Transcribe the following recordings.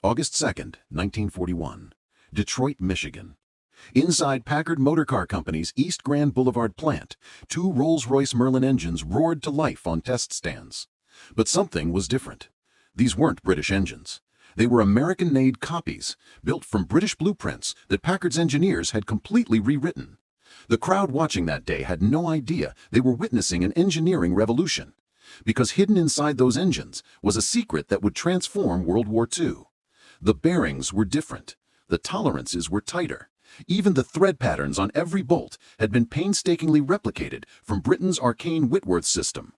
August 2nd, 1941. Detroit, Michigan. Inside Packard Motor Car Company's East Grand Boulevard plant, two Rolls-Royce Merlin engines roared to life on test stands. But something was different. These weren't British engines. They were American-made copies, built from British blueprints that Packard's engineers had completely rewritten. The crowd watching that day had no idea they were witnessing an engineering revolution, because hidden inside those engines was a secret that would transform World War II. The bearings were different. The tolerances were tighter. Even the thread patterns on every bolt had been painstakingly replicated from Britain's arcane Whitworth system.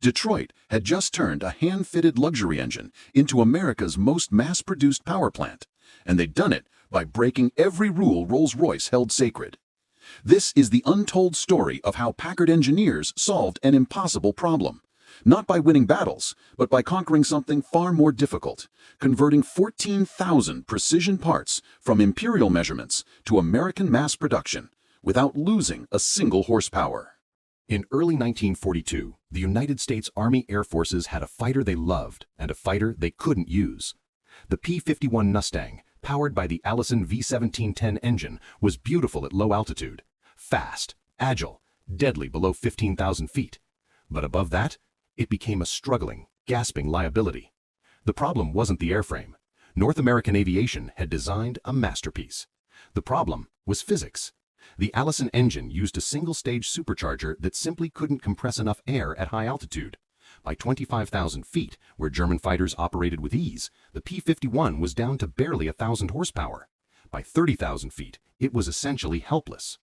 Detroit had just turned a hand-fitted luxury engine into America's most mass-produced power plant, and they'd done it by breaking every rule Rolls-Royce held sacred. This is the untold story of how Packard engineers solved an impossible problem. Not by winning battles, but by conquering something far more difficult, converting 14,000 precision parts from imperial measurements to American mass production without losing a single horsepower. In early 1942, the United States Army Air Forces had a fighter they loved and a fighter they couldn't use. The P-51 Mustang, powered by the Allison V-1650 engine, was beautiful at low altitude, fast, agile, deadly below 15,000 feet. But above that, it became a struggling, gasping liability. The problem wasn't the airframe. North American Aviation had designed a masterpiece. The problem was physics. The Allison engine used a single-stage supercharger that simply couldn't compress enough air at high altitude. By 25,000 feet, where German fighters operated with ease, the P-51 was down to barely 1,000 horsepower. By 30,000 feet, it was essentially helpless.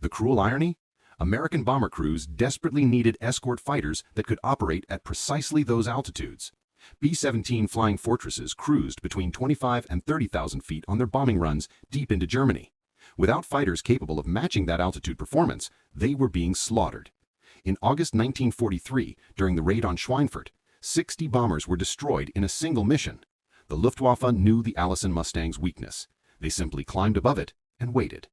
The cruel irony? American bomber crews desperately needed escort fighters that could operate at precisely those altitudes. B-17 Flying Fortresses cruised between 25 and 30,000 feet on their bombing runs deep into Germany. Without fighters capable of matching that altitude performance, they were being slaughtered. In August 1943, during the raid on Schweinfurt, 60 bombers were destroyed in a single mission. The Luftwaffe knew the Allison Mustang's weakness. They simply climbed above it and waited.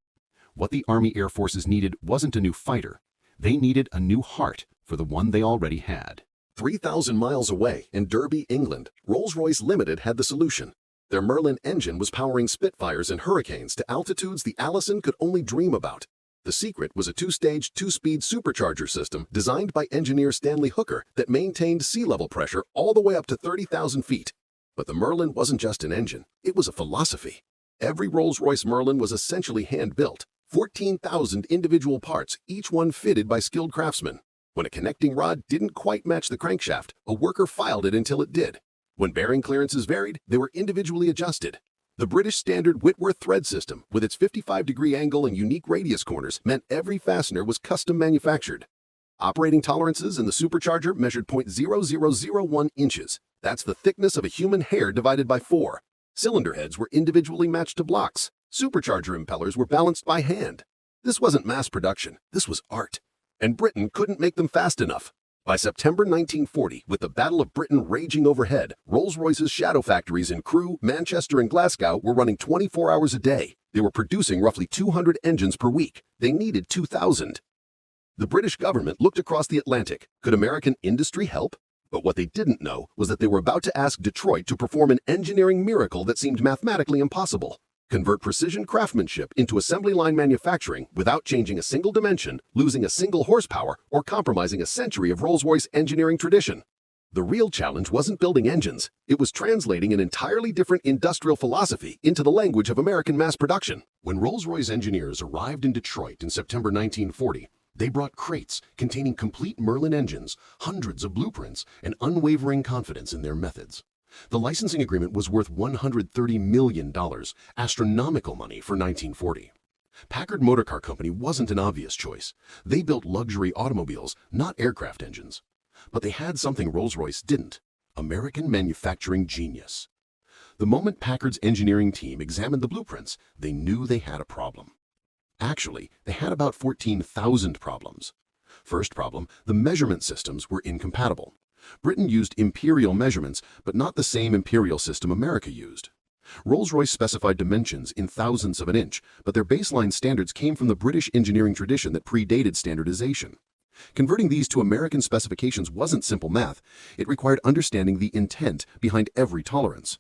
What the Army Air Forces needed wasn't a new fighter. They needed a new heart for the one they already had. 3,000 miles away in Derby, England, Rolls-Royce Limited had the solution. Their Merlin engine was powering Spitfires and Hurricanes to altitudes the Allison could only dream about. The secret was a two-stage, two-speed supercharger system designed by engineer Stanley Hooker that maintained sea-level pressure all the way up to 30,000 feet. But the Merlin wasn't just an engine, it was a philosophy. Every Rolls-Royce Merlin was essentially hand-built. 14,000 individual parts, each one fitted by skilled craftsmen. When a connecting rod didn't quite match the crankshaft, a worker filed it until it did. When bearing clearances varied, they were individually adjusted. The British standard Whitworth thread system, with its 55-degree angle and unique radius corners, meant every fastener was custom manufactured. Operating tolerances in the supercharger measured .0001 inches. That's the thickness of a human hair divided by 4. Cylinder heads were individually matched to blocks. Supercharger impellers were balanced by hand. This wasn't mass production, this was art. And Britain couldn't make them fast enough. By September 1940, with the Battle of Britain raging overhead, Rolls-Royce's shadow factories in Crewe, Manchester, and Glasgow were running 24 hours a day. They were producing roughly 200 engines per week. They needed 2,000. The British government looked across the Atlantic. Could American industry help? But what they didn't know was that they were about to ask Detroit to perform an engineering miracle that seemed mathematically impossible. Convert precision craftsmanship into assembly line manufacturing without changing a single dimension, losing a single horsepower, or compromising a century of Rolls-Royce engineering tradition. The real challenge wasn't building engines. It was translating an entirely different industrial philosophy into the language of American mass production. When Rolls-Royce engineers arrived in Detroit in September 1940, they brought crates containing complete Merlin engines, hundreds of blueprints, and unwavering confidence in their methods. The licensing agreement was worth $130 million, astronomical money for 1940. Packard Motor Car Company wasn't an obvious choice. They built luxury automobiles, not aircraft engines. But they had something Rolls-Royce didn't: American manufacturing genius. The moment Packard's engineering team examined the blueprints, they knew they had a problem. Actually, they had about 14,000 problems. First problem, the measurement systems were incompatible. Britain used imperial measurements, but not the same imperial system America used. Rolls-Royce specified dimensions in thousandths of an inch, but their baseline standards came from the British engineering tradition that predated standardization. Converting these to American specifications wasn't simple math. It required understanding the intent behind every tolerance.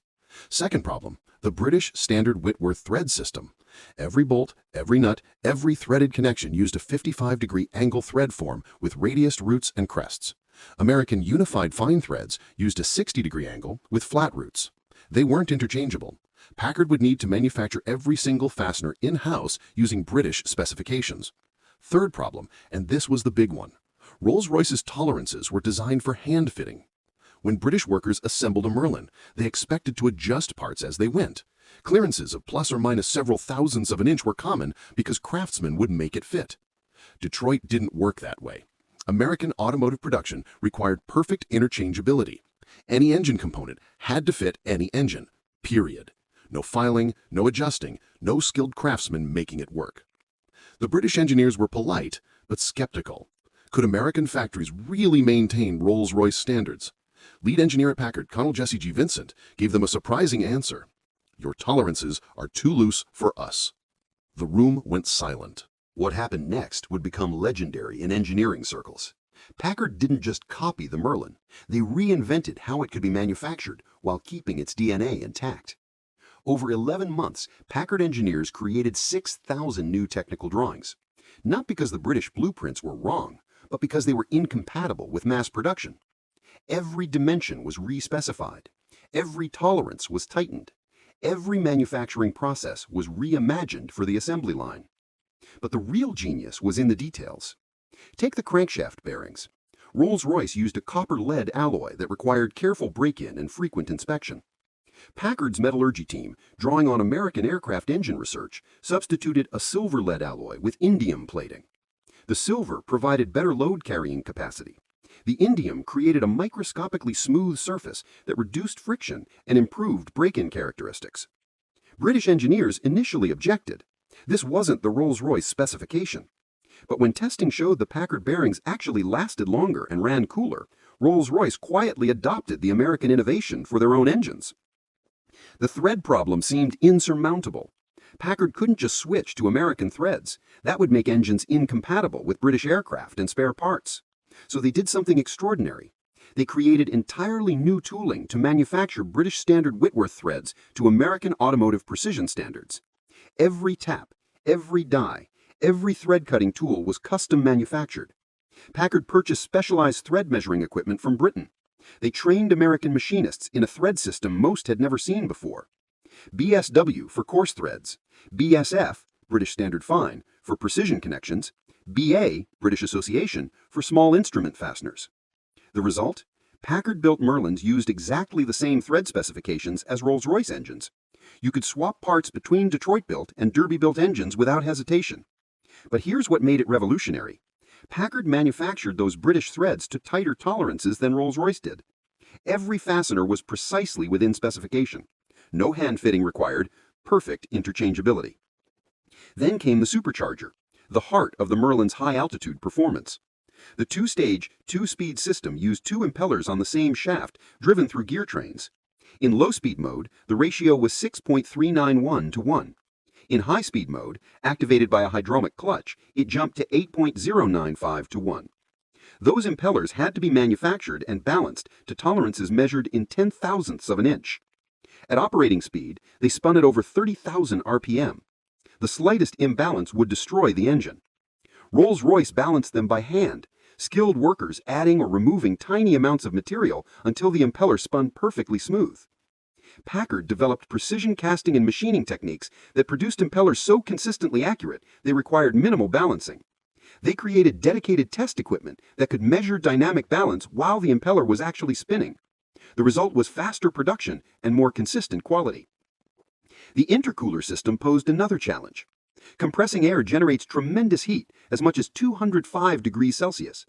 Second problem, the British standard Whitworth thread system. Every bolt, every nut, every threaded connection used a 55-degree angle thread form with radiused roots and crests. American unified fine threads used a 60-degree angle with flat roots. They weren't interchangeable. Packard would need to manufacture every single fastener in-house using British specifications. Third problem, and this was the big one. Rolls-Royce's tolerances were designed for hand fitting. When British workers assembled a Merlin, they expected to adjust parts as they went. Clearances of plus or minus several thousandths of an inch were common because craftsmen would make it fit. Detroit didn't work that way. American automotive production required perfect interchangeability. Any engine component had to fit any engine, period. No filing, no adjusting, no skilled craftsmen making it work. The British engineers were polite, but skeptical. Could American factories really maintain Rolls-Royce standards? Lead engineer at Packard, Colonel Jesse G. Vincent, gave them a surprising answer. Your tolerances are too loose for us. The room went silent. What happened next would become legendary in engineering circles. Packard didn't just copy the Merlin, they reinvented how it could be manufactured while keeping its DNA intact. Over 11 months, Packard engineers created 6,000 new technical drawings. Not because the British blueprints were wrong, but because they were incompatible with mass production. Every dimension was re-specified. Every tolerance was tightened. Every manufacturing process was reimagined for the assembly line. But the real genius was in the details. Take the crankshaft bearings. Rolls-Royce used a copper-lead alloy that required careful break-in and frequent inspection. Packard's metallurgy team, drawing on American aircraft engine research, substituted a silver-lead alloy with indium plating. The silver provided better load-carrying capacity. The indium created a microscopically smooth surface that reduced friction and improved break-in characteristics. British engineers initially objected. This wasn't the Rolls-Royce specification. But when testing showed the Packard bearings actually lasted longer and ran cooler, Rolls-Royce quietly adopted the American innovation for their own engines. The thread problem seemed insurmountable. Packard couldn't just switch to American threads. That would make engines incompatible with British aircraft and spare parts. So they did something extraordinary. They created entirely new tooling to manufacture British standard Whitworth threads to American automotive precision standards. Every tap, every die, every thread-cutting tool was custom manufactured. Packard purchased specialized thread measuring equipment from Britain. They trained American machinists in a thread system most had never seen before. BSW for coarse threads, BSF, British Standard Fine, for precision connections, BA, British Association, for small instrument fasteners. The result? Packard-built Merlins used exactly the same thread specifications as Rolls-Royce engines. You could swap parts between Detroit-built and Derby-built engines without hesitation. But here's what made it revolutionary. Packard manufactured those British threads to tighter tolerances than Rolls-Royce did. Every fastener was precisely within specification. No hand fitting required, perfect interchangeability. Then came the supercharger, the heart of the Merlin's high-altitude performance. The two-stage, two-speed system used two impellers on the same shaft driven through gear trains. In low-speed mode, the ratio was 6.391 to 1. In high-speed mode, activated by a hydraulic clutch, it jumped to 8.095 to 1. Those impellers had to be manufactured and balanced to tolerances measured in 10,000ths of an inch. At operating speed, they spun at over 30,000 RPM. The slightest imbalance would destroy the engine. Rolls-Royce balanced them by hand, skilled workers adding or removing tiny amounts of material until the impeller spun perfectly smooth. Packard developed precision casting and machining techniques that produced impellers so consistently accurate they required minimal balancing. They created dedicated test equipment that could measure dynamic balance while the impeller was actually spinning. The result was faster production and more consistent quality. The intercooler system posed another challenge. Compressing air generates tremendous heat, as much as 205 degrees Celsius.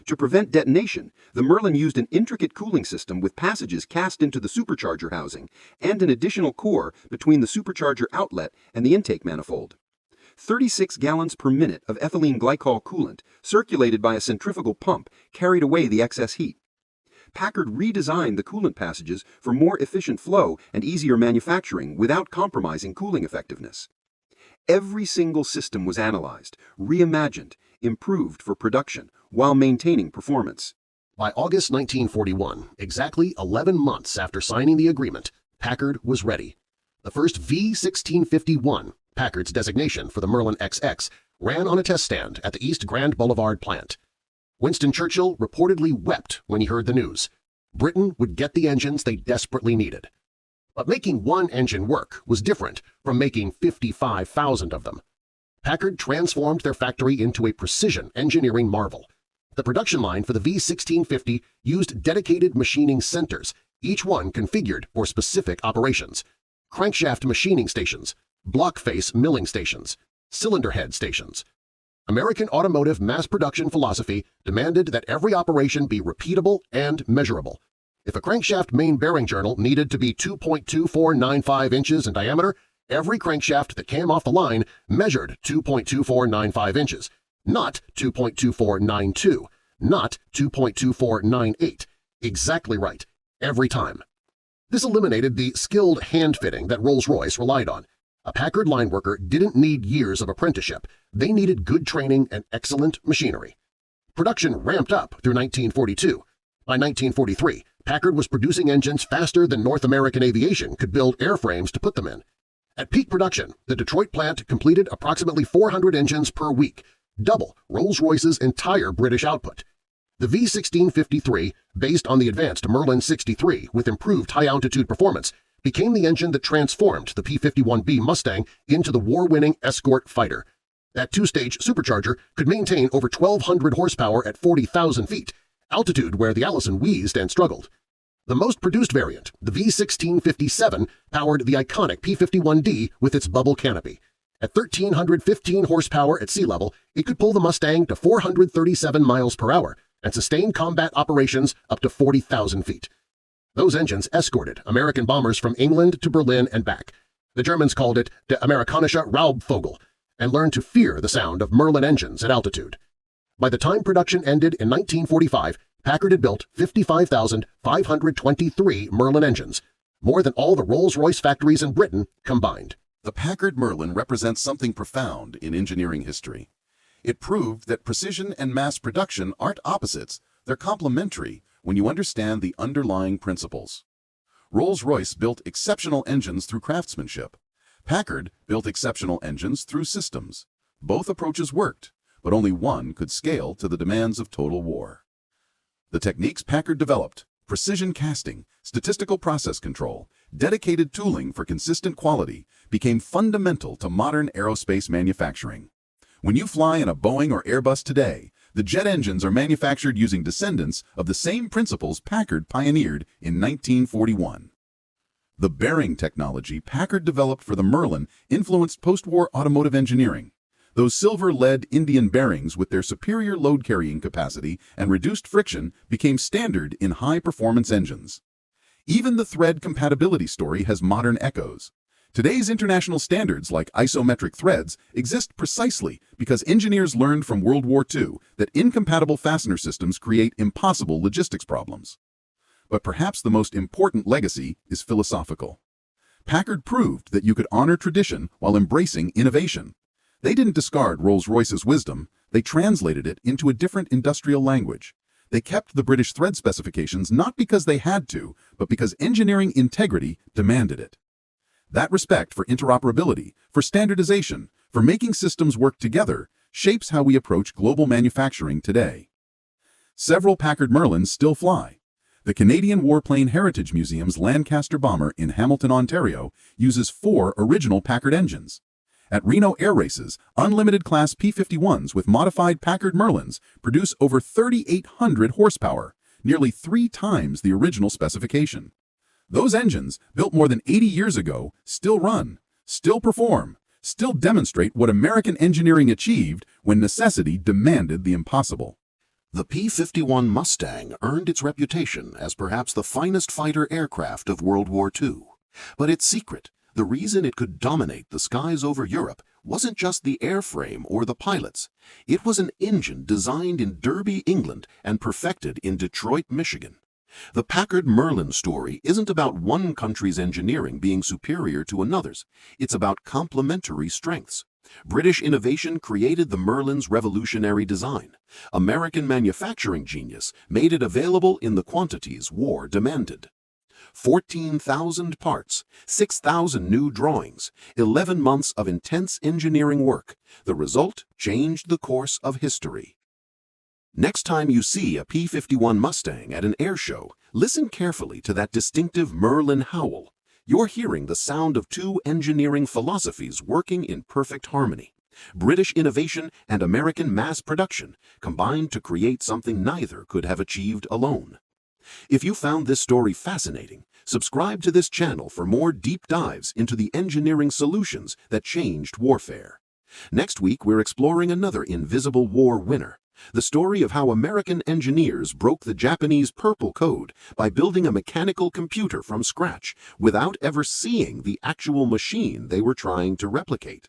To prevent detonation, the Merlin used an intricate cooling system with passages cast into the supercharger housing and an additional core between the supercharger outlet and the intake manifold. 36 gallons per minute of ethylene glycol coolant, circulated by a centrifugal pump, carried away the excess heat. Packard redesigned the coolant passages for more efficient flow and easier manufacturing without compromising cooling effectiveness. Every single system was analyzed, reimagined, improved for production, while maintaining performance. By August 1941, exactly 11 months after signing the agreement, Packard was ready. The first V-1650-1, Packard's designation for the Merlin XX, ran on a test stand at the East Grand Boulevard plant. Winston Churchill reportedly wept when he heard the news. Britain would get the engines they desperately needed. But making one engine work was different from making 55,000 of them. Packard transformed their factory into a precision engineering marvel. The production line for the V-1650 used dedicated machining centers, each one configured for specific operations: crankshaft machining stations, block face milling stations, cylinder head stations. American automotive mass production philosophy demanded that every operation be repeatable and measurable. If a crankshaft main bearing journal needed to be 2.2495 inches in diameter, every crankshaft that came off the line measured 2.2495 inches, not 2.2492, not 2.2498. Exactly right, every time. This eliminated the skilled hand-fitting that Rolls-Royce relied on. A Packard line worker didn't need years of apprenticeship. They needed good training and excellent machinery. Production ramped up through 1942. By 1943, Packard was producing engines faster than North American Aviation could build airframes to put them in. At peak production, the Detroit plant completed approximately 400 engines per week, double Rolls-Royce's entire British output. The V-1650-3, based on the advanced Merlin 63 with improved high-altitude performance, became the engine that transformed the P-51 Mustang into the war-winning escort fighter. That two-stage supercharger could maintain over 1,200 horsepower at 40,000 feet, altitude where the Allison wheezed and struggled. The most produced variant, the V-1657, powered the iconic P-51D with its bubble canopy. At 1,315 horsepower at sea level, it could pull the Mustang to 437 miles per hour and sustain combat operations up to 40,000 feet. Those engines escorted American bombers from England to Berlin and back. The Germans called it der amerikanische Raubvogel and learned to fear the sound of Merlin engines at altitude. By the time production ended in 1945, Packard had built 55,523 Merlin engines, more than all the Rolls-Royce factories in Britain combined. The Packard Merlin represents something profound in engineering history. It proved that precision and mass production aren't opposites, they're complementary when you understand the underlying principles. Rolls-Royce built exceptional engines through craftsmanship. Packard built exceptional engines through systems. Both approaches worked, but only one could scale to the demands of total war. The techniques Packard developed, precision casting, statistical process control, dedicated tooling for consistent quality, became fundamental to modern aerospace manufacturing. When you fly in a Boeing or Airbus today, the jet engines are manufactured using descendants of the same principles Packard pioneered in 1941. The bearing technology Packard developed for the Merlin influenced post-war automotive engineering. Those silver-lead Indian bearings with their superior load-carrying capacity and reduced friction became standard in high-performance engines. Even the thread compatibility story has modern echoes. Today's international standards like isometric threads exist precisely because engineers learned from World War II that incompatible fastener systems create impossible logistics problems. But perhaps the most important legacy is philosophical. Packard proved that you could honor tradition while embracing innovation. They didn't discard Rolls-Royce's wisdom, they translated it into a different industrial language. They kept the British thread specifications not because they had to, but because engineering integrity demanded it. That respect for interoperability, for standardization, for making systems work together, shapes how we approach global manufacturing today. Several Packard Merlins still fly. The Canadian Warplane Heritage Museum's Lancaster bomber in Hamilton, Ontario, uses 4 original Packard engines. At Reno Air Races, unlimited-class P-51s with modified Packard Merlins produce over 3,800 horsepower, nearly 3 times the original specification. Those engines, built more than 80 years ago, still run, still perform, still demonstrate what American engineering achieved when necessity demanded the impossible. The P-51 Mustang earned its reputation as perhaps the finest fighter aircraft of World War II. But its secret, the reason it could dominate the skies over Europe, wasn't just the airframe or the pilots. It was an engine designed in Derby, England, and perfected in Detroit, Michigan. The Packard Merlin story isn't about one country's engineering being superior to another's. It's about complementary strengths. British innovation created the Merlin's revolutionary design. American manufacturing genius made it available in the quantities war demanded. 14,000 parts, 6,000 new drawings, 11 months of intense engineering work. The result changed the course of history. Next time you see a P-51 Mustang at an air show, listen carefully to that distinctive Merlin howl. You're hearing the sound of two engineering philosophies working in perfect harmony. British innovation and American mass production combined to create something neither could have achieved alone. If you found this story fascinating, subscribe to this channel for more deep dives into the engineering solutions that changed warfare. Next week, we're exploring another invisible war winner. The story of how American engineers broke the Japanese Purple Code by building a mechanical computer from scratch without ever seeing the actual machine they were trying to replicate.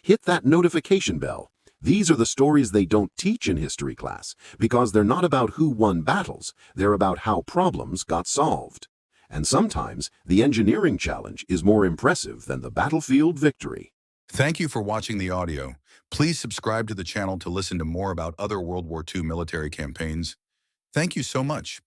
Hit that notification bell. These are the stories they don't teach in history class because they're not about who won battles, they're about how problems got solved. And sometimes the engineering challenge is more impressive than the battlefield victory. Thank you for watching the audio. Please subscribe to the channel to listen to more about other World War II military campaigns. Thank you so much.